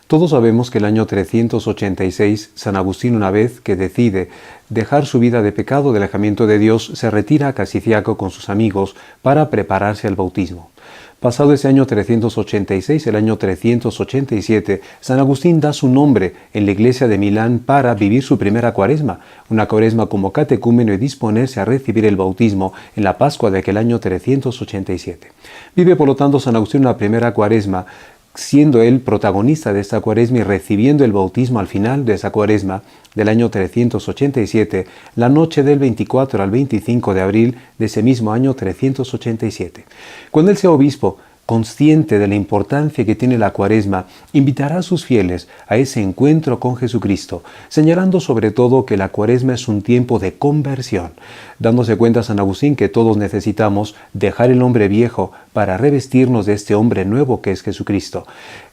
Todos sabemos que el año 386, San Agustín, una vez que decide dejar su vida de pecado, de alejamiento de Dios, se retira a Casiciaco con sus amigos para prepararse al bautismo. Pasado ese año 386, el año 387, San Agustín da su nombre en la iglesia de Milán para vivir su primera cuaresma, una cuaresma como catecúmeno y disponerse a recibir el bautismo en la Pascua de aquel año 387. Vive por lo tanto San Agustín una primera cuaresma, siendo él protagonista de esta cuaresma y recibiendo el bautismo al final de esa cuaresma del año 387, la noche del 24 al 25 de abril de ese mismo año 387. Cuando él sea obispo, consciente de la importancia que tiene la cuaresma, invitará a sus fieles a ese encuentro con Jesucristo, señalando sobre todo que la cuaresma es un tiempo de conversión, dándose cuenta San Agustín que todos necesitamos dejar el hombre viejo para revestirnos de este hombre nuevo que es Jesucristo.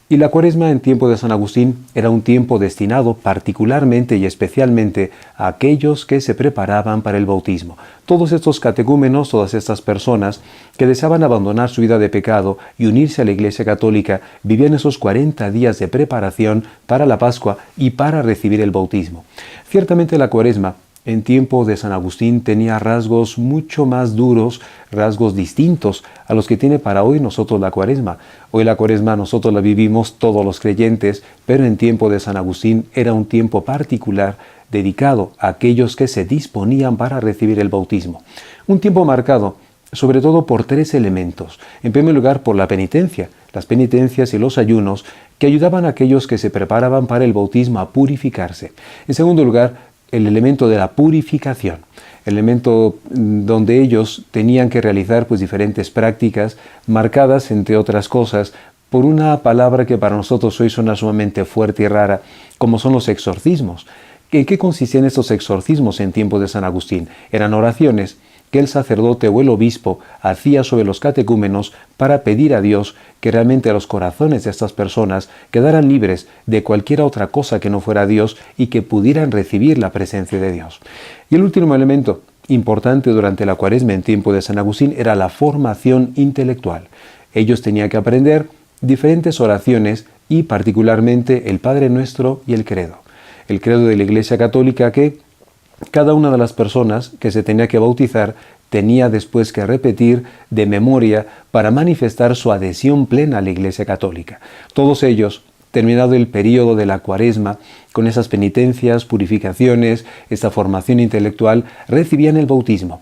Y la cuaresma en tiempo de San Agustín era un tiempo destinado particularmente y especialmente a aquellos que se preparaban para el bautismo. Todos estos catecúmenos, todas estas personas que deseaban abandonar su vida de pecado y unirse a la Iglesia Católica, vivían esos 40 días de preparación para la Pascua y para recibir el bautismo. Ciertamente la cuaresma en tiempo de San Agustín tenía rasgos mucho más duros, rasgos distintos a los que tiene para hoy nosotros la cuaresma. Hoy la cuaresma nosotros la vivimos todos los creyentes, pero en tiempo de San Agustín era un tiempo particular dedicado a aquellos que se disponían para recibir el bautismo. Un tiempo marcado sobre todo por 3 elementos. En primer lugar, por la penitencia, las penitencias y los ayunos que ayudaban a aquellos que se preparaban para el bautismo a purificarse. En segundo lugar, el elemento de la purificación, el elemento donde ellos tenían que realizar diferentes prácticas marcadas, entre otras cosas, por una palabra que para nosotros hoy suena sumamente fuerte y rara, como son los exorcismos. ¿En qué consistían estos exorcismos en tiempos de San Agustín? Eran oraciones que el sacerdote o el obispo hacía sobre los catecúmenos para pedir a Dios que realmente los corazones de estas personas quedaran libres de cualquier otra cosa que no fuera Dios y que pudieran recibir la presencia de Dios. Y el último elemento importante durante la cuaresma en tiempo de San Agustín era la formación intelectual. Ellos tenían que aprender diferentes oraciones y particularmente el Padre Nuestro y el Credo. El Credo de la Iglesia Católica que cada una de las personas que se tenía que bautizar tenía después que repetir de memoria para manifestar su adhesión plena a la Iglesia Católica. Todos ellos terminado el periodo de la Cuaresma, con esas penitencias, purificaciones, esta formación intelectual, recibían el bautismo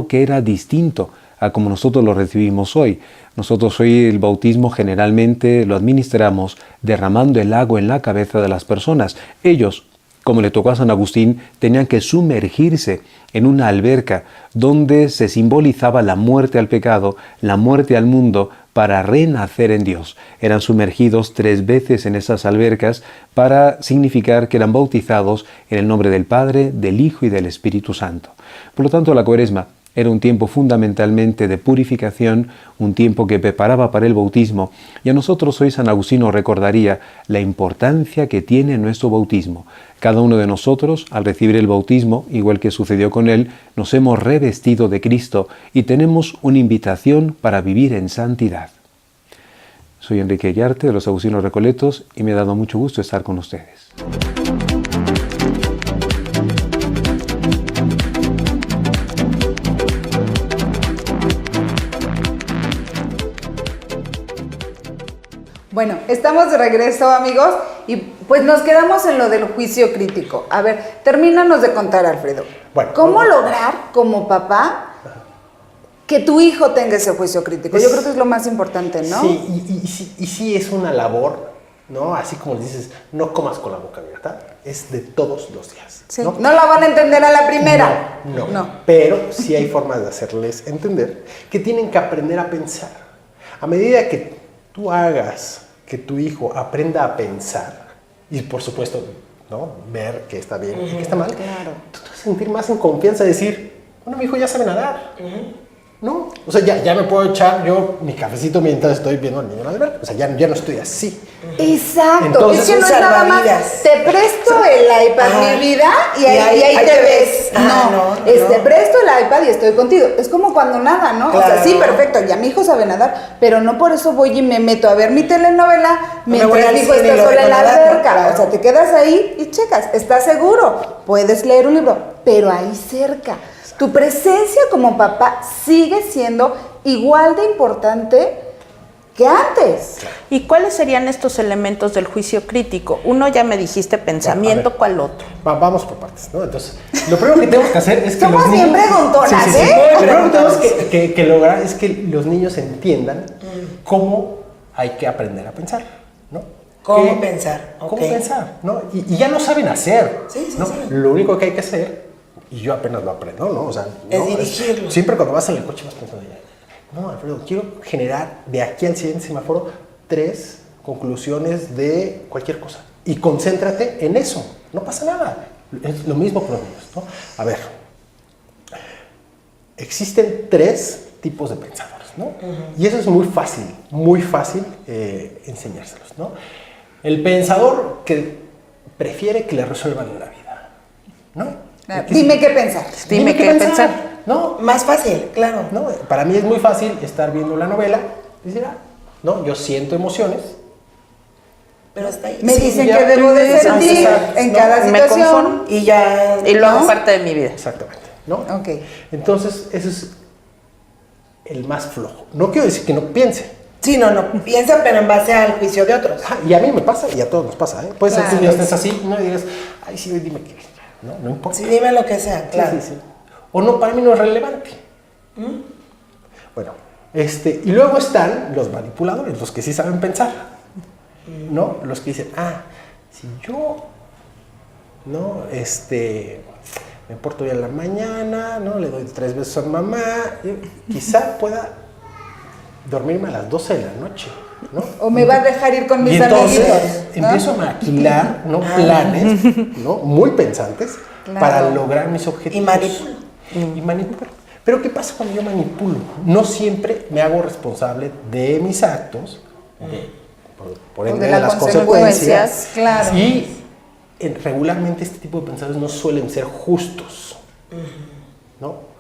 que era distinto a como nosotros lo recibimos hoy. Nosotros hoy el bautismo generalmente lo administramos derramando el agua en la cabeza de las personas. Ellos, como le tocó a San Agustín, tenían que sumergirse en una alberca donde se simbolizaba la muerte al pecado, la muerte al mundo, para renacer en Dios. Eran sumergidos 3 veces en esas albercas para significar que eran bautizados en el nombre del Padre, del Hijo y del Espíritu Santo. Por lo tanto, la Cuaresma era un tiempo fundamentalmente de purificación, un tiempo que preparaba para el bautismo, y a nosotros hoy San Agustín nos recordaría la importancia que tiene nuestro bautismo. Cada uno de nosotros, al recibir el bautismo, igual que sucedió con él, nos hemos revestido de Cristo y tenemos una invitación para vivir en santidad. Soy Enrique Yarte de los Agustinos Recoletos y me ha dado mucho gusto estar con ustedes. Bueno, estamos de regreso, amigos, y pues nos quedamos en lo del juicio crítico. A ver, termínanos de contar, Alfredo. Bueno, ¿Cómo lograr, como papá, que tu hijo tenga ese juicio crítico? Yo creo que es lo más importante, ¿no? Sí, y sí es una labor, ¿no? Así como dices, no comas con la boca abierta, es de todos los días. Sí. ¿No la van a entender a la primera? No. Pero sí hay formas de hacerles entender que tienen que aprender a pensar. A medida que tú hagas que tu hijo aprenda a pensar y, por supuesto, ¿no?, ver que está bien y que está mal, claro, tú te vas a sentir más en confianza de decir, bueno, mi hijo ya sabe nadar, ¿no? O sea, ya me puedo echar yo mi cafecito mientras estoy viendo al niño nadar. O sea, ya no estoy así. Exacto. Entonces, es que no es nada más, te presto el iPad, mi vida, y ahí te ves. Te presto el iPad y estoy contigo. Es como cuando nada, ¿no? Claro. O sea, sí, perfecto, ya mi hijo sabe nadar, pero no por eso voy y me meto a ver mi telenovela mientras mi hijo está sola en la alberca. Claro. O sea, te quedas ahí y checas, estás seguro, puedes leer un libro, pero ahí cerca. Tu presencia como papá sigue siendo igual de importante que antes. ¿Y cuáles serían estos elementos del juicio crítico? Uno ya me dijiste pensamiento, ver, ¿cuál otro? Vamos por partes, ¿no? Entonces, lo primero que tenemos que hacer es que somos los niños... bien preguntonas, sí. Lo primero que tenemos que lograr es que los niños entiendan cómo hay que aprender a pensar, ¿no? ¿Cómo pensar? ¿Cómo pensar? ¿No? Y ya lo saben hacer, ¿no? Lo único que hay que hacer, y yo apenas lo aprendo, ¿no? O sea, es dirigirlo. Siempre cuando vas en el coche vas pensando ya, no, Alfredo, quiero generar de aquí al siguiente semáforo 3 conclusiones de cualquier cosa. Y concéntrate en eso, no pasa nada. Es lo mismo con los niños, ¿no? A ver, existen 3 tipos de pensadores, ¿no? Y eso es muy fácil enseñárselos, ¿no? El pensador que prefiere que le resuelvan la vida, ¿no? Dime qué pensar. Dime qué pensar. No, más fácil, claro. No, para mí es muy fácil estar viendo la novela y decir, no, yo siento emociones. Pero hasta ahí. Me dicen que debo de sentir en cada situación. Me conformo y lo hago parte de mi vida. Exactamente, ¿no? Ok. Entonces, ese es el más flojo. No quiero decir que no piense. Sí, no, piensa, pero en base al juicio de otros. Y a mí me pasa y a todos nos pasa, ¿eh? Puede ser que tú ya estés así, no digas, ay, sí, dime qué. No importa. Sí, dime lo que sea, claro. Sí. O no, para mí no es relevante. Bueno, y luego están los manipuladores, los que sí saben pensar, ¿no? Los que dicen, si yo, ¿no? Me porto bien en la mañana, ¿no? Le doy 3 besos a mamá, quizá pueda dormirme a las 12 de la noche, ¿no? O me va a dejar ir con mis entonces, amiguitos, ¿no? Empiezo a maquilar, ¿no? Planes, ¿no? Muy pensantes, claro, para lograr mis objetivos. Y manipulo. Pero ¿qué pasa cuando yo manipulo? No siempre me hago responsable de mis actos, por ende de las consecuencias. Claro. Y regularmente este tipo de pensadores no suelen ser justos, ¿no?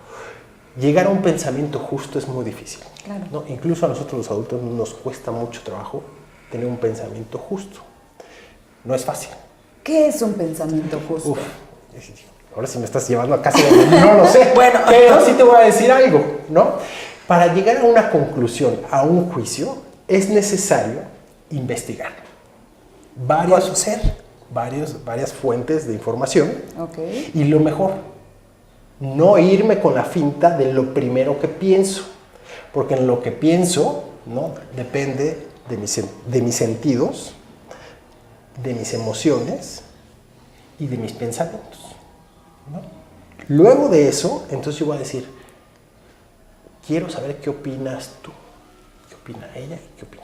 Llegar a un pensamiento justo es muy difícil, claro, ¿no? Incluso a nosotros los adultos nos cuesta mucho trabajo tener un pensamiento justo. No es fácil. ¿Qué es un pensamiento justo? Ahora sí me estás llevando a casi donde no lo sé. Bueno, pero sí te voy a decir algo, ¿no? Para llegar a una conclusión, a un juicio, es necesario investigar. varias fuentes de información. Ok. Y lo mejor, no irme con la finta de lo primero que pienso, porque en lo que pienso, ¿no?, depende de mis sentidos, de mis emociones y de mis pensamientos, ¿no? Luego de eso, entonces yo voy a decir, quiero saber qué opinas tú, qué opina ella y qué opina,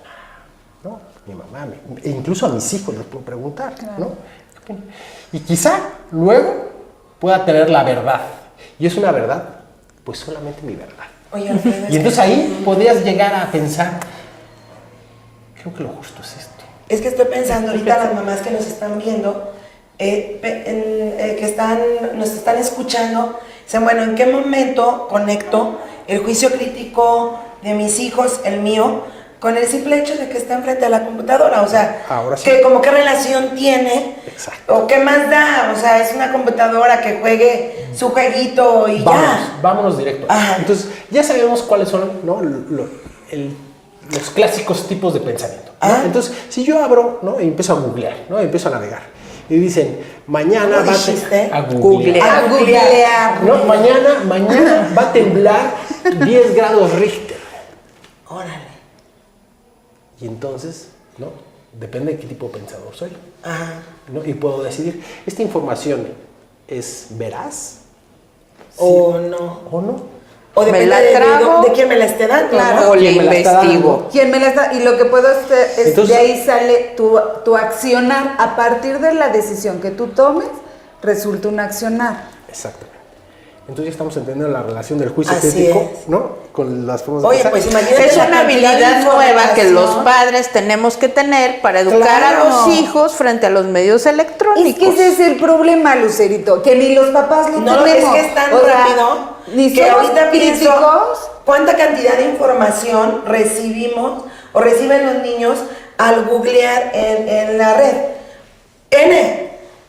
¿no?, mi mamá, e incluso a mis hijos les puedo preguntar, claro, ¿no? ¿Qué opina? Y quizá luego pueda tener la verdad, y es una verdad, pues solamente mi verdad. Oye, Alfredo, y entonces ahí podrías llegar a pensar, creo que lo justo es esto. Es que estoy pensando ahorita las mamás que nos están viendo, nos están escuchando, dicen, bueno, ¿en qué momento conecto el juicio crítico de mis hijos, el mío, con el simple hecho de que están frente a la computadora? O sea, ahora sí, que como qué relación tiene, exacto, o qué más da, o sea, es una computadora que juegue su jueguito y vámonos directo. Ajá. Entonces, ya sabemos cuáles son, ¿no?, los clásicos tipos de pensamiento, ¿no? Entonces, si yo abro, ¿no?, y empiezo a googlear, ¿no?, empiezo a navegar, y dicen, mañana va a googlear. No, mañana va a temblar 10 grados Richter. Órale. Y entonces, ¿no?, depende de qué tipo de pensador soy. Ajá. ¿No? Y puedo decidir, ¿esta información es veraz? ¿O no? ¿O no? O depende de quién me la esté dando, claro, ¿no? o le investigo. ¿Quién me la está? Y lo que puedo hacer es, entonces, de ahí sale tu accionar. A partir de la decisión que tú tomes, resulta un accionar. Exactamente. Entonces ya estamos entendiendo la relación del juicio crítico, ¿no?, con las formas de pensar. Pues imagínate, es una habilidad nueva que los padres tenemos que tener para educar a los hijos frente a los medios electrónicos. Es que ese es el problema, Lucerito, que ni los papás lo tenemos. Es que es tan rápido que ahorita pienso cuánta cantidad de información recibimos o reciben los niños al googlear en la red.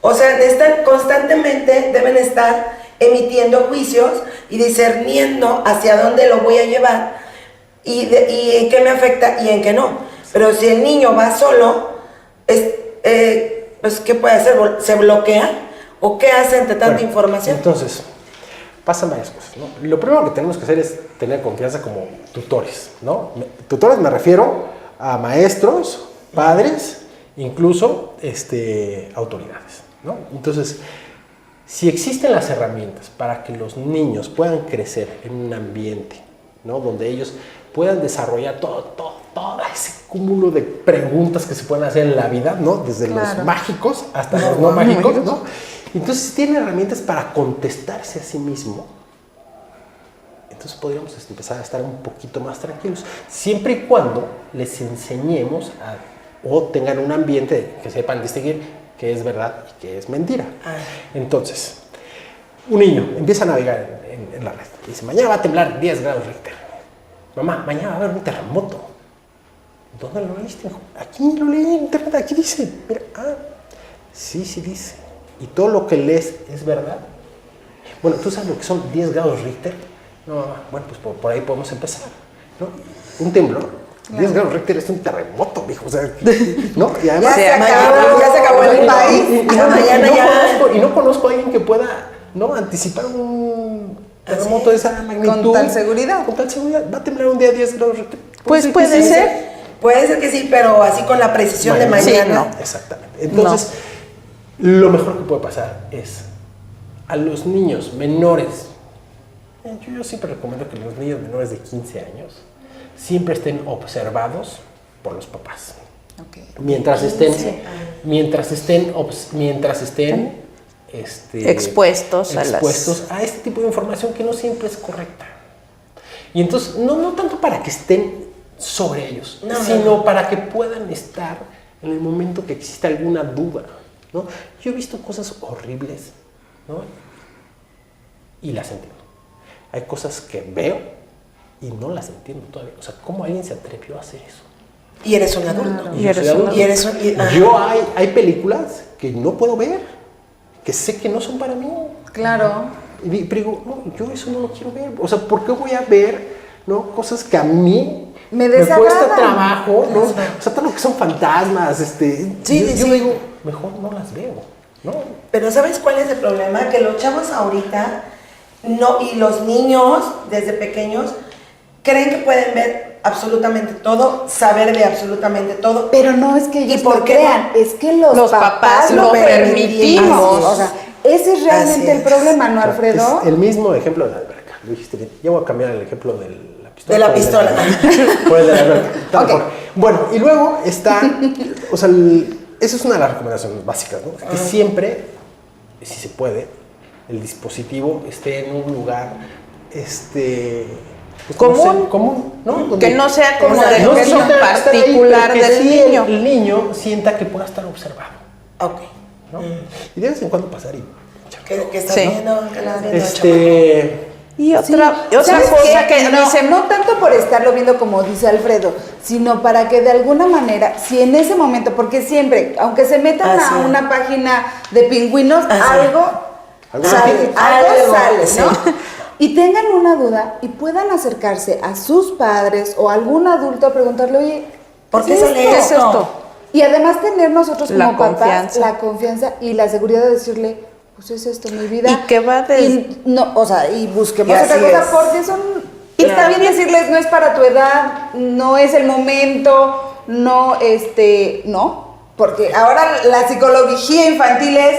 O sea, constantemente deben estar emitiendo juicios y discerniendo hacia dónde lo voy a llevar y en qué me afecta y en qué no. Pero si el niño va solo, pues ¿qué puede hacer? ¿Se bloquea? ¿O qué hace ante tanta información? Entonces, pasan varias cosas, ¿no? Lo primero que tenemos que hacer es tener confianza como tutores, ¿no? Tutores me refiero a maestros, padres, incluso autoridades, ¿no? Entonces, si existen las herramientas para que los niños puedan crecer en un ambiente, ¿no?, donde ellos puedan desarrollar todo ese cúmulo de preguntas que se pueden hacer en la vida, ¿no?, desde los mágicos hasta los no mágicos, ¿no? Entonces, si tienen herramientas para contestarse a sí mismo, entonces podríamos empezar a estar un poquito más tranquilos, siempre y cuando les enseñemos o tengan un ambiente que sepan distinguir qué es verdad y qué es mentira. Entonces, un niño empieza a navegar en la red. Dice, mañana va a temblar 10 grados Richter. Mamá, mañana va a haber un terremoto. ¿Dónde lo leíste? Aquí lo leí en internet, aquí dice. Mira, sí dice. ¿Y todo lo que lees es verdad? Bueno, ¿tú sabes lo que son 10 grados Richter? No, bueno, pues por ahí podemos empezar, ¿no? Un temblor. 10 grados Richter es un terremoto, mijo, o sea, ¿no? Y además ya se acabó el país. Y no conozco a alguien que pueda, ¿no?, anticipar un terremoto de esa magnitud. Con tal seguridad. Va a temblar un día 10 grados Richter. Pues puede ser. Puede ser que sí, pero así con la precisión de mañana. Sí, no. Exactamente. Entonces, lo mejor que puede pasar es a los niños menores. Yo siempre recomiendo que los niños menores de 15 años siempre estén observados por los papás. Okay. Mientras estén expuestos a este tipo de información que no siempre es correcta. Y entonces, no tanto para que estén sobre ellos, sino para que puedan estar en el momento que exista alguna duda, ¿no? Yo he visto cosas horribles, ¿no?, y las entiendo. Hay cosas que veo y no las entiendo todavía. O sea, ¿cómo alguien se atrevió a hacer eso? Y eres un adulto. Yo hay películas que no puedo ver, que sé que no son para mí. Claro. Pero digo, no, yo eso no lo quiero ver. O sea, ¿por qué voy a ver, ¿no?, cosas que a mí me cuesta desagradan. trabajo, ¿no? O sea, todo lo que son fantasmas, yo digo, mejor no las veo, ¿no? Pero ¿sabes cuál es el problema? Que los chavos ahorita, no, y los niños desde pequeños, creen que pueden ver absolutamente todo, saber de absolutamente todo. Pero no es que ellos ¿Y por lo qué crean, no? es que los papás lo permitimos. O sea, ese es realmente el problema, ¿no, Alfredo? Es el mismo ejemplo de la alberca, lo dijiste bien. Yo voy a cambiar el ejemplo de la pistola. De la pistola. Por el de la alberca. Tal Ok. cual. Bueno, y luego está, o sea, esa es una de las recomendaciones básicas, ¿no? Que siempre, si se puede, el dispositivo esté en un lugar, pues, común, ¿no? Que no sea como Donde de no uso sienta particular estar ahí, pero que del sí niño. el niño sienta que pueda estar observado, Ok. ¿no? Y de vez en cuando pasar y... Que estás Sí. viendo, que la viendo, Y otra ¿Sabes cosa qué? que no, dicen, no tanto por estarlo viendo como dice Alfredo, sino para que de alguna manera, si en ese momento, porque siempre, aunque se metan Ah, sí. a una página de pingüinos, Ah, sí. algo sale, ¿no? Y tengan una duda y puedan acercarse a sus padres o a algún adulto a preguntarle, oye, ¿por qué es sale esto? ¿Qué es esto? Y además tener nosotros como La papás confianza. la confianza y la seguridad de decirle, pues es esto, mi vida. Y que va de... Y no, o sea, y busquemos Y otra así cosa es. porque son... Y Claro. está bien decirles, no es para tu edad, no es el momento, no, no. Porque ahora la psicología infantil es,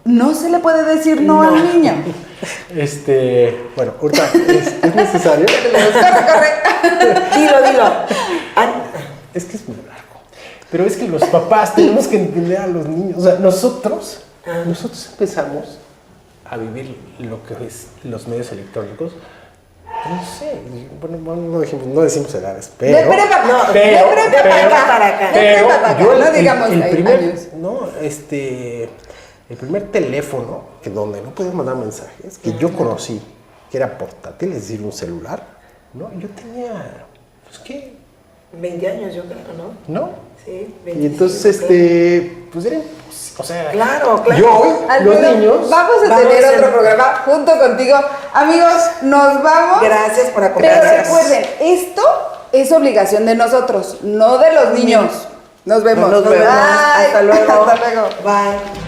no se le puede decir no al niño. Bueno, ahorita es necesario. Corre. Dilo. Es que es muy largo. Pero es que los papás tenemos que entender a los niños. O sea, nosotros empezamos a vivir lo que es los medios electrónicos. No sé, bueno, no decimos edades, pero... De prepa para acá. No digamos el ahí, primer, años. no, el primer teléfono que donde no podías mandar mensajes, que yo conocí, que era portátil, es decir, un celular, ¿no? Yo tenía, pues, ¿qué? 20 años, yo creo, ¿no? ¿No? Sí, 25, Y entonces, pues era, o sea... Claro. Yo, los Alfredo, niños... vamos a tener otro programa junto contigo. Amigos, nos vamos. Gracias por Pero acompañarnos. recuerden, esto es obligación de nosotros, no de los niños. Nos vemos. Nos vemos. Bye. Hasta luego. Hasta luego. Bye.